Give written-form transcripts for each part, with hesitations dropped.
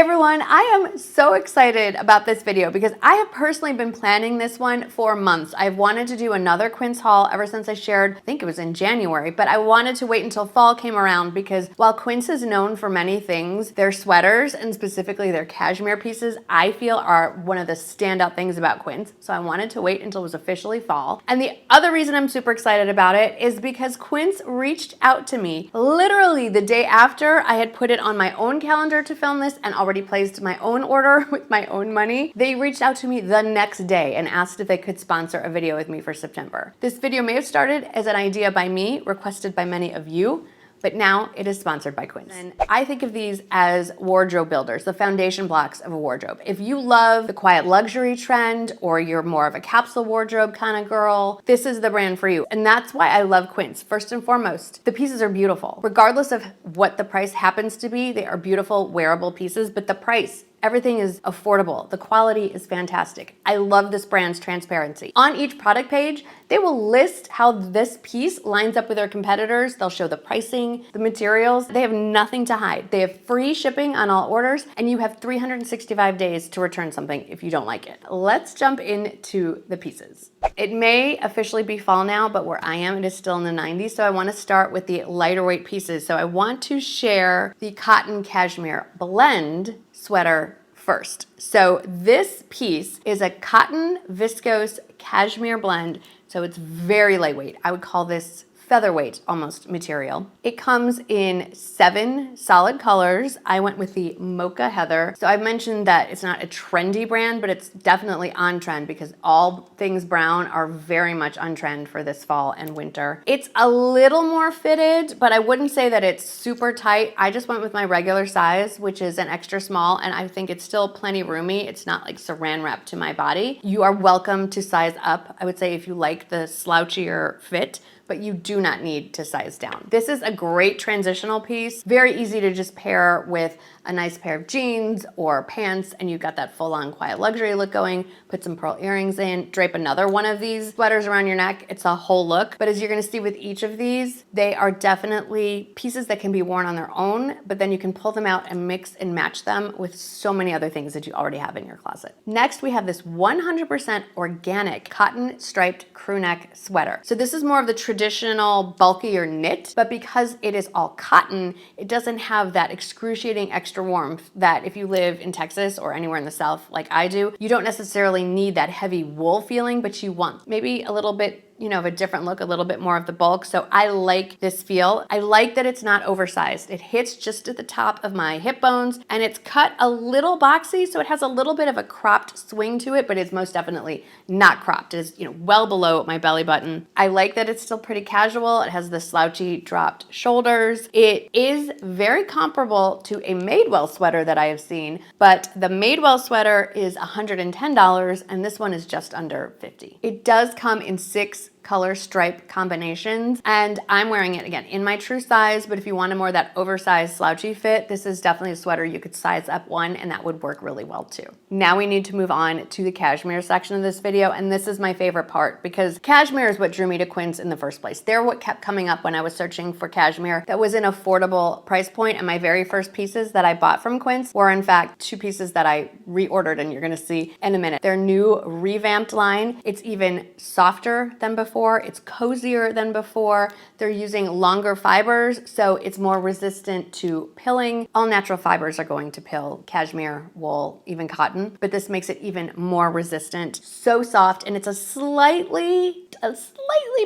everyone, I am so excited about this video because I have personally been planning this one for months. I've wanted to do another Quince haul ever since I shared, I think it was in January, but I wanted to wait until fall came around because while Quince is known for many things, their sweaters and specifically their cashmere pieces, I feel are one of the standout things about Quince. So I wanted to wait until it was officially fall. And the other reason I'm super excited about it is because Quince reached out to me literally the day after I had put it on my own calendar to film this and already placed my own order with my own money. They reached out to me the next day and asked if they could sponsor a video with me for September. This video may have started as an idea by me, requested by many of you, but now it is sponsored by Quince. And I think of these as wardrobe builders, the foundation blocks of a wardrobe. If you love the quiet luxury trend or you're more of a capsule wardrobe kind of girl, this is the brand for you. And that's why I love Quince. First and foremost, the pieces are beautiful. Regardless of what the price happens to be, they are beautiful, wearable pieces, but the price, everything is affordable. The quality is fantastic. I love this brand's transparency. On each product page, they will list how this piece lines up with their competitors. They'll show the pricing, the materials. They have nothing to hide. They have free shipping on all orders, and you have 365 days to return something if you don't like it. Let's jump into the pieces. It may officially be fall now, but where I am, it is still in the 90s. So I want to start with the lighter weight pieces. So I want to share the cotton cashmere blend sweater first. So this piece is a cotton viscose cashmere blend. So it's very lightweight. I would call this featherweight almost material. It comes in 7 solid colors. I went with the Mocha Heather. So I've mentioned that it's not a trendy brand, but it's definitely on trend because all things brown are very much on trend for this fall and winter. It's a little more fitted, but I wouldn't say that it's super tight. I just went with my regular size, which is an extra small, and I think it's still plenty roomy. It's not like saran wrap to my body. You are welcome to size up. I would say if you like the slouchier fit, but you do not need to size down. This is a great transitional piece. Very easy to just pair with a nice pair of jeans or pants, and you've got that full-on quiet luxury look going. Put some pearl earrings in, drape another one of these sweaters around your neck. It's a whole look. But as you're gonna see with each of these, they are definitely pieces that can be worn on their own, but then you can pull them out and mix and match them with so many other things that you already have in your closet. Next, we have this 100% organic cotton striped crew neck sweater. So this is more of the traditional bulkier knit, but because it is all cotton, it doesn't have that excruciating extra warmth that if you live in Texas or anywhere in the South like I do, you don't necessarily need that heavy wool feeling, but you want maybe a little bit, you know, of a different look, a little bit more of the bulk. So I like this feel. I like that it's not oversized. It hits just at the top of my hip bones and it's cut a little boxy. So it has a little bit of a cropped swing to it, but it's most definitely not cropped. It is, you know, well below my belly button. I like that it's still pretty casual. It has the slouchy dropped shoulders. It is very comparable to a Madewell sweater that I have seen, but the Madewell sweater is $110 and this one is just under $50. It does come in 6 color stripe combinations, and I'm wearing it again in my true size, but if you want a more that oversized slouchy fit, this is definitely a sweater you could size up one and that would work really well too. Now we need to move on to the cashmere section of this video, and this is my favorite part because cashmere is what drew me to Quince in the first place. They're what kept coming up when I was searching for cashmere that was an affordable price point, and my very first pieces that I bought from Quince were in fact 2 pieces that I reordered, and you're gonna see in a minute. Their new revamped line, it's even softer than before. It's cozier than before. They're using longer fibers, so it's more resistant to pilling. All natural fibers are going to pill, cashmere, wool, even cotton, but this makes it even more resistant. So soft, and it's a slightly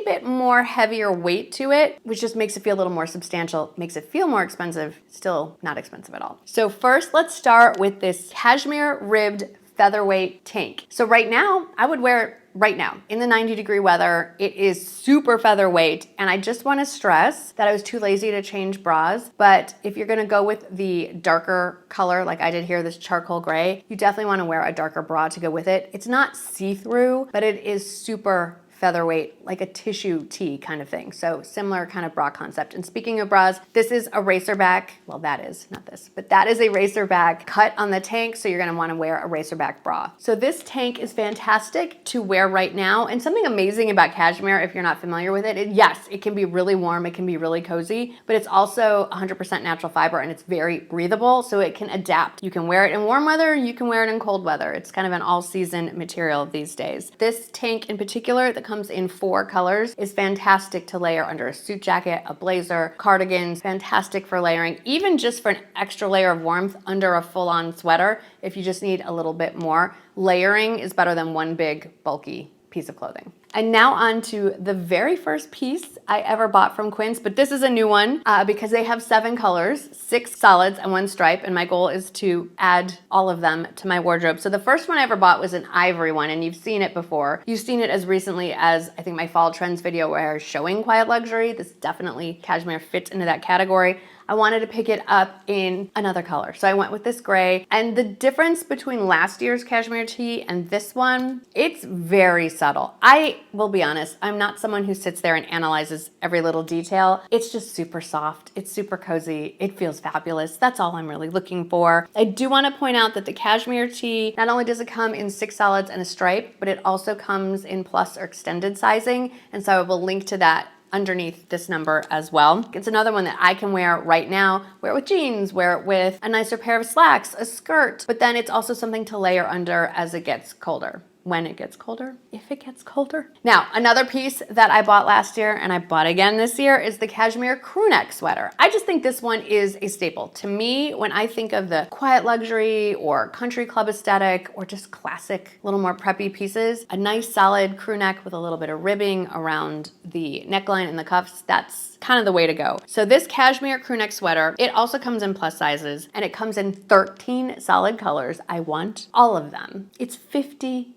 bit more heavier weight to it, which just makes it feel a little more substantial, makes it feel more expensive, still not expensive at all. So first, let's start with this cashmere ribbed featherweight tank. So right now, I would wear it right now in the 90-degree weather. It is super featherweight, and I just want to stress that I was too lazy to change bras, but if you're going to go with the darker color like I did here, this charcoal gray, you definitely want to wear a darker bra to go with it. It's not see-through, but it is super featherweight, like a tissue tee kind of thing. So similar kind of bra concept. And speaking of bras, this is a racer back. Well, that is, not this, but that is a racer back cut on the tank. So you're gonna wanna wear a racer back bra. So this tank is fantastic to wear right now. And something amazing about cashmere, if you're not familiar with it, yes, it can be really warm, it can be really cozy, but it's also 100% natural fiber and it's very breathable, so it can adapt. You can wear it in warm weather, you can wear it in cold weather. It's kind of an all-season material these days. This tank in particular that comes in 4 colors is fantastic to layer under a suit jacket, a blazer, cardigans, fantastic for layering, even just for an extra layer of warmth under a full-on sweater if you just need a little bit more. Layering is better than one big bulky piece of clothing. And now on to the very first piece I ever bought from Quince, but this is a new one because they have 7 colors, 6 solids and 1 stripe, and my goal is to add all of them to my wardrobe. So the first one I ever bought was an ivory one, and you've seen it before. You've seen it as recently as, I think, my fall trends video where I was showing quiet luxury. This definitely cashmere fits into that category. I wanted to pick it up in another color. So I went with this gray, and the difference between last year's cashmere tee and this one, it's very subtle. I will be honest, I'm not someone who sits there and analyzes every little detail. It's just super soft. It's super cozy. It feels fabulous. That's all I'm really looking for. I do want to point out that the cashmere tee, not only does it come in 6 solids and a stripe, but it also comes in plus or extended sizing. And so I will link to that underneath this number as well. It's another one that I can wear right now, wear it with jeans, wear it with a nicer pair of slacks, a skirt, but then it's also something to layer under as it gets colder. When it gets colder, if it gets colder. Now, another piece that I bought last year and I bought again this year is the cashmere crewneck sweater. I just think this one is a staple. To me, when I think of the quiet luxury or country club aesthetic or just classic, little more preppy pieces, a nice solid crewneck with a little bit of ribbing around the neckline and the cuffs, that's kind of the way to go. So this cashmere crewneck sweater, it also comes in plus sizes and it comes in 13 solid colors. I want all of them. It's $50.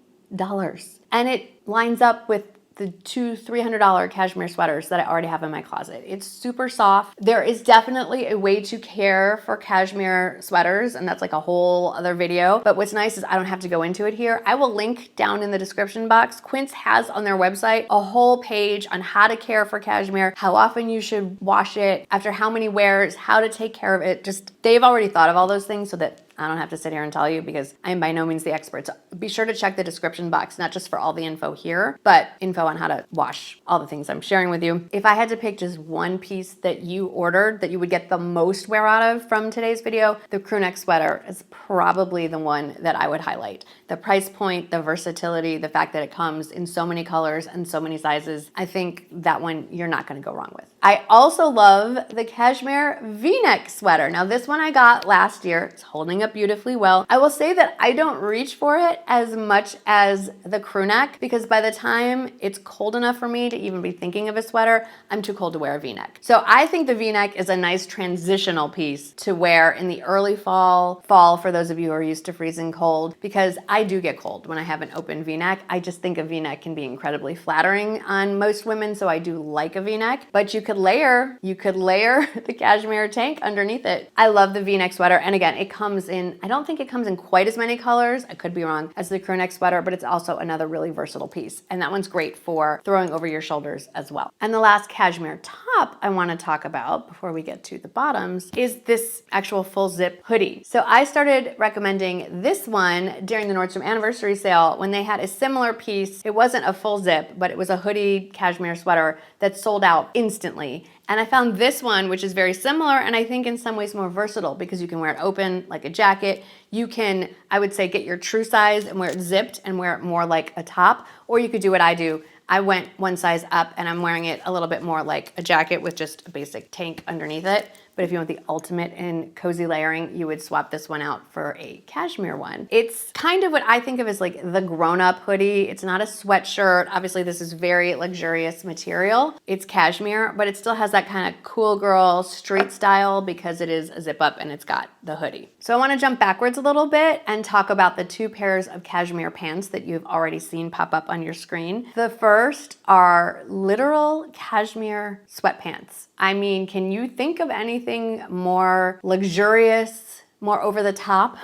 And it lines up with the $200, $300 cashmere sweaters that I already have in my closet. It's super soft. There is definitely a way to care for cashmere sweaters, and that's like a whole other video. But what's nice is I don't have to go into it here. I will link down in the description box. Quince has on their website a whole page on how to care for cashmere, how often you should wash it, after how many wears, how to take care of it. Just, they've already thought of all those things so that I don't have to sit here and tell you because I am by no means the expert. So be sure to check the description box, not just for all the info here, but info on how to wash all the things I'm sharing with you. If I had to pick just one piece that you ordered that you would get the most wear out of from today's video, the crewneck sweater is probably the one that I would highlight. The price point, the versatility, the fact that it comes in so many colors and so many sizes, I think that one you're not gonna go wrong with. I also love the cashmere V-neck sweater. Now this one I got last year. It's holding up beautifully well. I will say that I don't reach for it as much as the crewneck because by the time it's cold enough for me to even be thinking of a sweater, I'm too cold to wear a V-neck. So I think the V-neck is a nice transitional piece to wear in the early fall for those of you who are used to freezing cold, because I do get cold when I have an open V-neck. I just think a V-neck can be incredibly flattering on most women, so I do like a V-neck, but you could layer the cashmere tank underneath it. I love the V-neck sweater, and again, it comes in, I don't think it comes in quite as many colors, I could be wrong, as the crewneck sweater, but it's also another really versatile piece, and that one's great for throwing over your shoulders as well. And the last cashmere top I want to talk about before we get to the bottoms is this actual full zip hoodie. So I started recommending this one during the Nordstrom anniversary sale when they had a similar piece. It wasn't a full zip, but it was a hoodie cashmere sweater that sold out instantly. And I found this one, which is very similar, and I think in some ways more versatile because you can wear it open like a jacket. You can, I would say, get your true size and wear it zipped and wear it more like a top, or you could do what I do. I went one size up and I'm wearing it a little bit more like a jacket with just a basic tank underneath it. But if you want the ultimate in cozy layering, you would swap this one out for a cashmere one. It's kind of what I think of as like the grown-up hoodie. It's not a sweatshirt. Obviously, this is very luxurious material. It's cashmere, but it still has that kind of cool girl street style because it is a zip up and it's got the hoodie. So I want to jump backwards a little bit and talk about the 2 pairs of cashmere pants that you've already seen pop up on your screen. The first are literal cashmere sweatpants. I mean, can you think of anything more luxurious, more over the top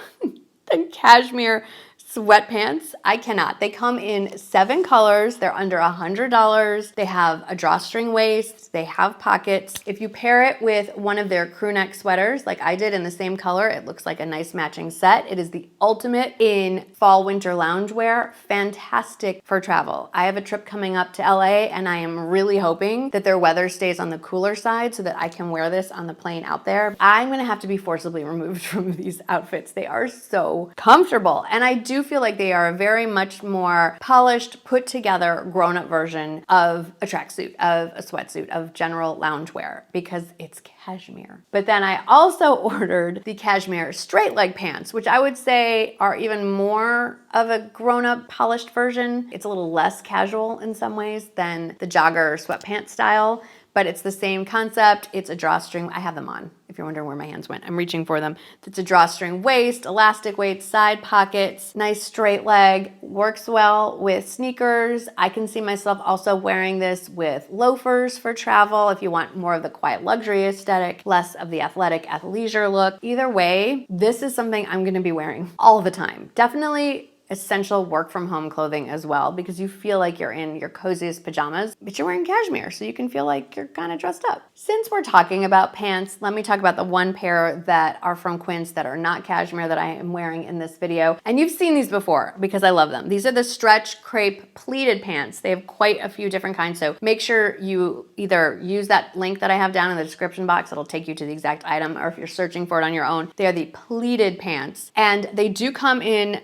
than cashmere Sweatpants, I cannot. They come in 7 colors. They're under $100. They have a drawstring waist. They have pockets. If you pair it with one of their Crewneck sweaters, like I did in the same color, it looks like a nice matching set. It is the ultimate in fall winter loungewear. Fantastic for travel. I have a trip coming up to LA and I am really hoping that their weather stays on the cooler side so that I can wear this on the plane out there. I'm gonna have to be forcibly removed from these outfits. They are so comfortable. And I do feel like they are a very much more polished, put together, grown-up version of a tracksuit, of a sweatsuit, of general loungewear because it's cashmere. But then I also ordered the cashmere straight leg pants, which I would say are even more of a grown-up polished version. It's a little less casual in some ways than the jogger sweatpants style, but it's the same concept. It's a drawstring. I have them on, if you're wondering where my hands went. I'm reaching for them. It's a drawstring waist, elastic waist, side pockets, nice straight leg, works well with sneakers. I can see myself also wearing this with loafers for travel if you want more of the quiet luxury aesthetic, less of the athletic athleisure look. Either way, this is something I'm gonna be wearing all the time. Definitely essential work from home clothing as well because you feel like you're in your coziest pajamas, but you're wearing cashmere so you can feel like you're kind of dressed up. Since we're talking about pants, let me talk about the one pair that are from Quince that are not cashmere that I am wearing in this video. And you've seen these before because I love them. These are the stretch crepe pleated pants. They have quite a few different kinds, so make sure you either use that link that I have down in the description box. It'll take you to the exact item, or if you're searching for it on your own, they are the pleated pants. And they do come in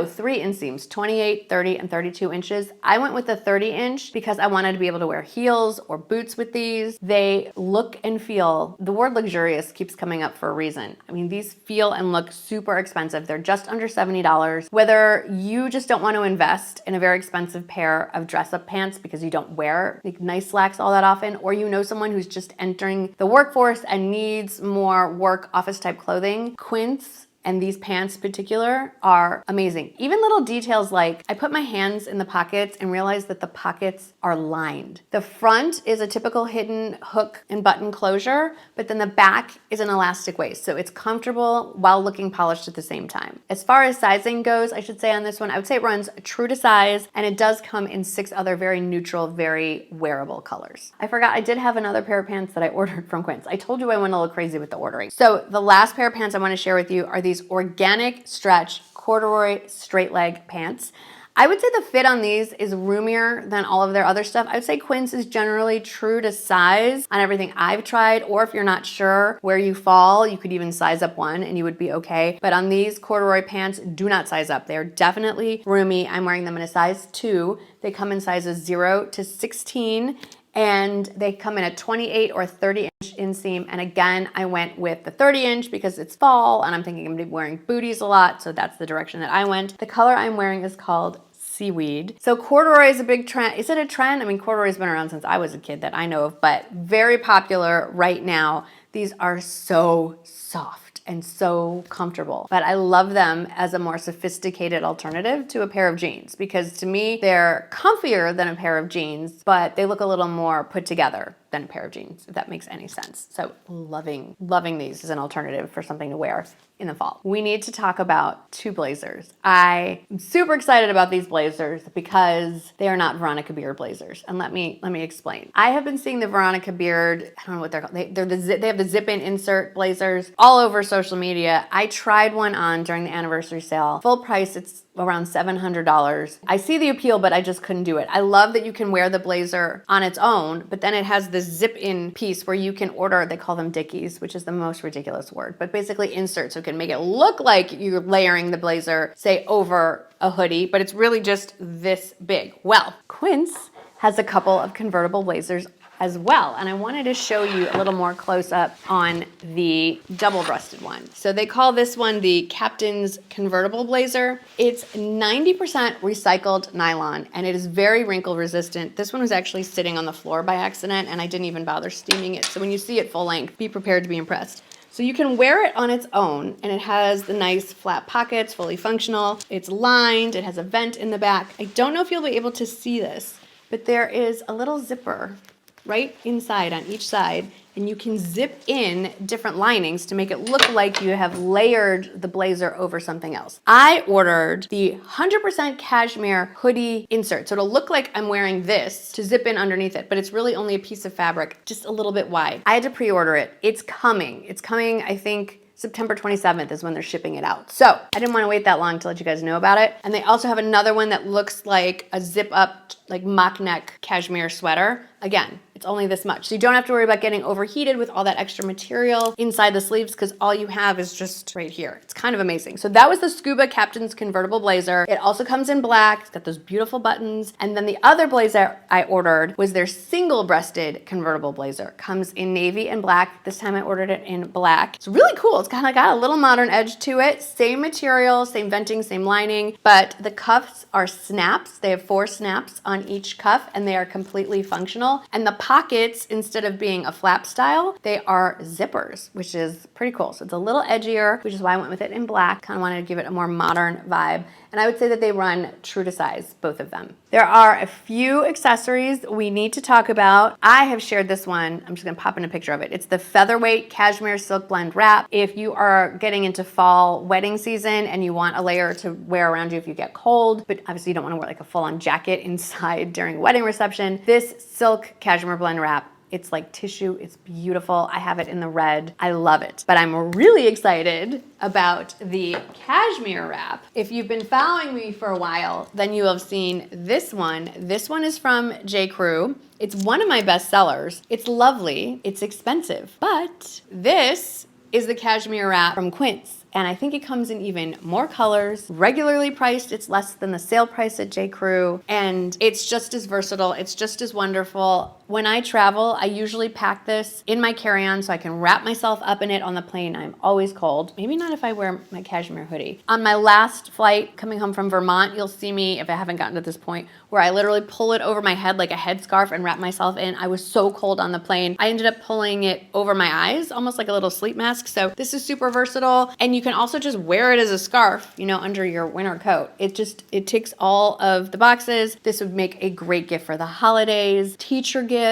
3 inseams, 28, 30, and 32 inches. I went with the 30-inch because I wanted to be able to wear heels or boots with these. They look and feel, the word luxurious keeps coming up for a reason. I mean, these feel and look super expensive. They're just under $70. Whether you just don't want to invest in a very expensive pair of dress-up pants because you don't wear like nice slacks all that often, or you know someone who's just entering the workforce and needs more work office type clothing, Quince and these pants in particular are amazing. Even little details like I put my hands in the pockets and realized that the pockets are lined. The front is a typical hidden hook and button closure, but then the back is an elastic waist. So it's comfortable while looking polished at the same time. As far as sizing goes, I should say on this one, I would say it runs true to size, and it does come in 6 other very neutral, very wearable colors. I forgot I did have another pair of pants that I ordered from Quince. I told you I went a little crazy with the ordering. So the last pair of pants I want to share with you are these organic stretch corduroy straight leg pants. I would say the fit on these is roomier than all of their other stuff. I would say Quince is generally true to size on everything I've tried, or if you're not sure where you fall, you could even size up one and you would be okay. But on these corduroy pants, do not size up. They're definitely roomy. I'm wearing them in a size 2. They come in sizes 0 to 16. And they come in a 28 or 30-inch inseam. And again, I went with the 30-inch because it's fall and I'm thinking I'm gonna be wearing booties a lot, so that's the direction that I went. The color I'm wearing is called Seaweed. So corduroy is a big trend. Is it a trend? I mean, corduroy's been around since I was a kid that I know of, but very popular right now. These are so soft and so comfortable, but I love them as a more sophisticated alternative to a pair of jeans because to me, they're comfier than a pair of jeans, but they look a little more put together than a pair of jeans, if that makes any sense. So loving these as an alternative for something to wear in the fall. We need to talk about 2 blazers. I am super excited about these blazers because they are not Veronica Beard blazers. And let me explain. I have been seeing the Veronica Beard, I don't know what they're called. They have the zip-in insert blazers all over social media. I tried one on during the anniversary sale. Full price, it's around $700. I see the appeal, but I just couldn't do it. I love that you can wear the blazer on its own, but then it has this zip-in piece where you can order, they call them dickies, which is the most ridiculous word, but basically insert, so it can make it look like you're layering the blazer, say, over a hoodie, but it's really just this big. Well, Quince has a couple of convertible blazers as well. And I wanted to show you a little more close up on the double-breasted one. So they call this one the Captain's Convertible Blazer. It's 90% recycled nylon and it is very wrinkle resistant. This one was actually sitting on the floor by accident and I didn't even bother steaming it. So when you see it full length, be prepared to be impressed. So you can wear it on its own and it has the nice flat pockets, fully functional. It's lined, it has a vent in the back. I don't know if you'll be able to see this, but there is a little zipper right inside on each side, and you can zip in different linings to make it look like you have layered the blazer over something else. I ordered the 100% cashmere hoodie insert, so it'll look like I'm wearing this to zip in underneath it, but it's really only a piece of fabric, just a little bit wide. I had to pre-order it. It's coming. It's coming, I think, September 27th is when they're shipping it out. So I didn't want to wait that long to let you guys know about it. And they also have another one that looks like a zip up, like mock neck cashmere sweater. Again, it's only this much. So you don't have to worry about getting overheated with all that extra material inside the sleeves because all you have is just right here. It's kind of amazing. So that was the Scuba Captain's convertible blazer. It also comes in black. It's got those beautiful buttons. And then the other blazer I ordered was their single-breasted convertible blazer. Comes in navy and black. This time I ordered it in black. It's really cool. It's kind of got a little modern edge to it. Same material, same venting, same lining, but the cuffs are snaps. They have 4 snaps on each cuff and they are completely functional. And the pockets, instead of being a flap style, they are zippers, which is pretty cool. So it's a little edgier, which is why I went with it in black. Kind of wanted to give it a more modern vibe. And I would say that they run true to size, both of them. There are a few accessories we need to talk about. I have shared this one. I'm just gonna pop in a picture of it. It's the Featherweight Cashmere Silk Blend Wrap. If you are getting into fall wedding season and you want a layer to wear around you if you get cold, but obviously you don't wanna wear like a full-on jacket inside during a wedding reception, this silk cashmere blend wrap, it's like tissue, it's beautiful. I have it in the red, I love it. But I'm really excited about the cashmere wrap. If you've been following me for a while, then you have seen this one. This one is from J. Crew. It's one of my best sellers. It's lovely, it's expensive, but this is the cashmere wrap from Quince. And I think it comes in even more colors. Regularly priced, it's less than the sale price at J. Crew. And it's just as versatile, it's just as wonderful. When I travel, I usually pack this in my carry-on so I can wrap myself up in it on the plane. I'm always cold. Maybe not if I wear my cashmere hoodie. On my last flight coming home from Vermont, you'll see me, if I haven't gotten to this point, where I literally pull it over my head like a headscarf and wrap myself in. I was so cold on the plane. I ended up pulling it over my eyes, almost like a little sleep mask. So this is super versatile. And you can also just wear it as a scarf, you know, under your winter coat. It ticks all of the boxes. This would make a great gift for the holidays, teacher gift.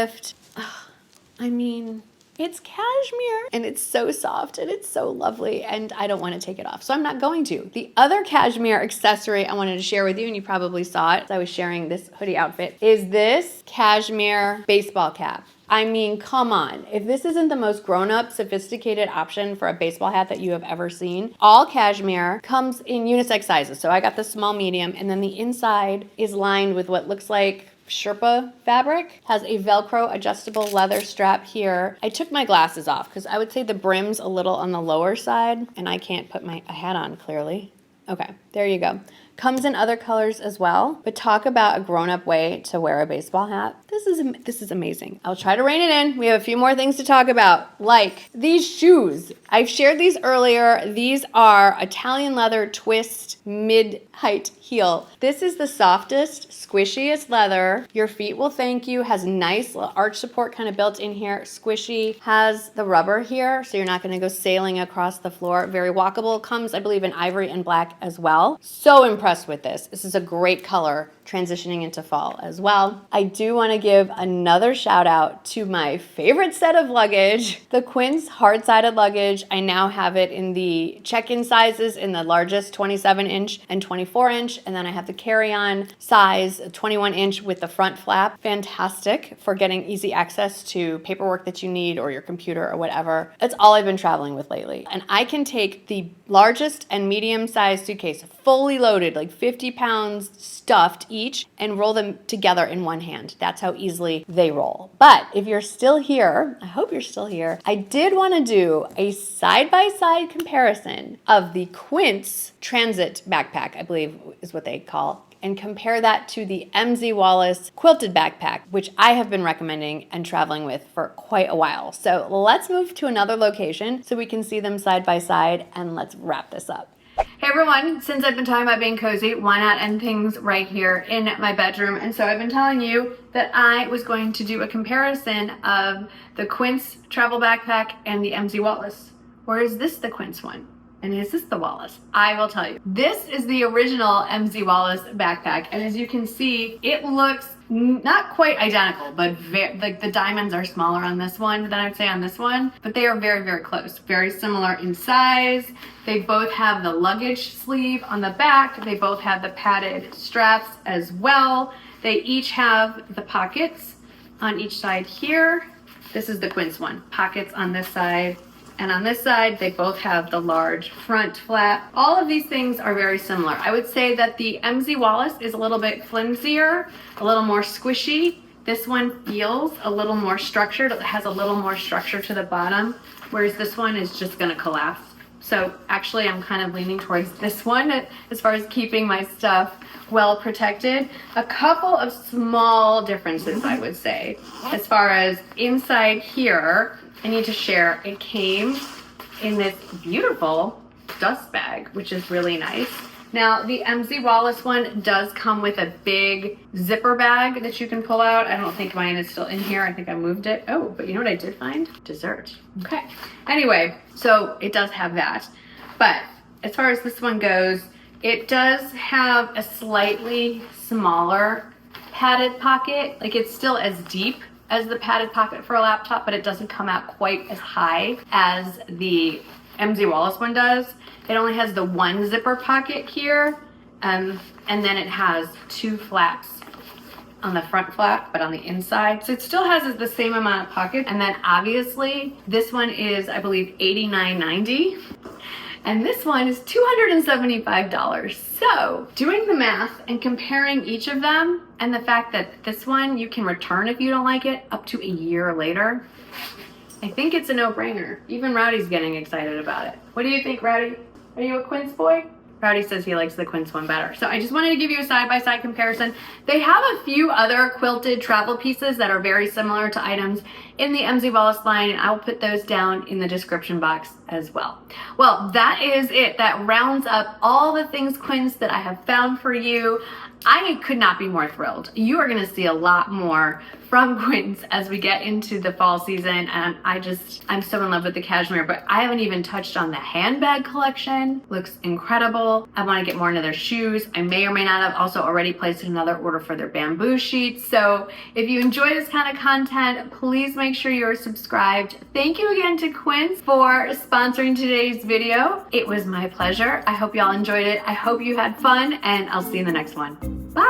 I mean, it's cashmere and it's so soft and it's so lovely and I don't want to take it off, so I'm not going to. The other cashmere accessory I wanted to share with you, and you probably saw it as I was sharing this hoodie outfit, is this cashmere baseball cap. I mean, come on. If this isn't the most grown-up, sophisticated option for a baseball hat that you have ever seen, all cashmere comes in unisex sizes. So I got the small, medium, and then the inside is lined with what looks like Sherpa fabric, has a Velcro adjustable leather strap here. I took my glasses off because I would say the brim's a little on the lower side and I can't put my hat on clearly. Okay, there you go. Comes in other colors as well, but talk about a grown-up way to wear a baseball hat. This is amazing. I'll try to rein it in. We have a few more things to talk about, like these shoes. I've shared these earlier. These are Italian leather twist mid-height heel. This is the softest, squishiest leather. Your feet will thank you. Has nice arch support kind of built in here. Squishy. Has the rubber here, so you're not going to go sailing across the floor. Very walkable. Comes, I believe, in ivory and black as well. So impressed with this. This is a great color transitioning into fall as well. I do want to give another shout out to my favorite set of luggage, the Quince hard-sided luggage. I now have it in the check-in sizes in the largest 27-inch and 24-inch, and then I have the carry-on size 21-inch with the front flap. Fantastic for getting easy access to paperwork that you need or your computer or whatever. That's all I've been traveling with lately. And I can take the largest and medium-sized suitcase fully loaded, like 50 pounds stuffed each, and roll them together in one hand. That's how easily they roll. But if you're still here, I hope you're still here, I did want to do a side-by-side comparison of the Quince Transit backpack, I believe is what they call, and compare that to the MZ Wallace quilted backpack, which I have been recommending and traveling with for quite a while. So let's move to another location so we can see them side by side, and let's wrap this up. Hey everyone, since I've been talking about being cozy, why not end things right here in my bedroom? And so I've been telling you that I was going to do a comparison of the Quince travel backpack and the MZ Wallace. Or is this the Quince one? And is this the Wallace? I will tell you. This is the original MZ Wallace backpack. And as you can see, it looks not quite identical, but like the diamonds are smaller on this one than I'd say on this one, but they are very, very close. Very similar in size. They both have the luggage sleeve on the back. They both have the padded straps as well. They each have the pockets on each side here. This is the Quince one. Pockets on this side. And on this side, they both have the large front flap. All of these things are very similar. I would say that the MZ Wallace is a little bit flimsier, a little more squishy. This one feels a little more structured. It has a little more structure to the bottom, whereas this one is just gonna collapse. So actually, I'm kind of leaning towards this one as far as keeping my stuff well protected. A couple of small differences, I would say. As far as inside here, I need to share, it came in this beautiful dust bag, which is really nice. Now, the MZ Wallace one does come with a big zipper bag that you can pull out. I don't think mine is still in here. I think I moved it. Oh, but you know what I did find? Dessert. Okay. Anyway, so it does have that. But as far as this one goes, it does have a slightly smaller padded pocket. Like, it's still as deep as the padded pocket for a laptop, but it doesn't come out quite as high as the MZ Wallace one does. It only has the one zipper pocket here, and then it has two flaps on the front flap, but on the inside. So it still has the same amount of pockets. And then obviously this one is, I believe, $89.90. And this one is $275. So doing the math and comparing each of them, and the fact that this one you can return if you don't like it up to a year later, I think it's a no-brainer. Even Rowdy's getting excited about it. What do you think, Rowdy? Are you a Quince boy? Rowdy says he likes the Quince one better. So I just wanted to give you a side-by-side comparison. They have a few other quilted travel pieces that are very similar to items in the MZ Wallace line, and I'll put those down in the description box as well. Well, that is it. That rounds up all the things Quince that I have found for you. I could not be more thrilled. You are gonna see a lot more from Quince as we get into the fall season, and I'm so in love with the cashmere, but I haven't even touched on the handbag collection. Looks incredible. I wanna get more into their shoes. I may or may not have also already placed another order for their bamboo sheets. So if you enjoy this kind of content, please make sure you're subscribed. Thank you again to Quince for sponsoring today's video. It was my pleasure. I hope y'all enjoyed it. I hope you had fun, and I'll see you in the next one. Bye.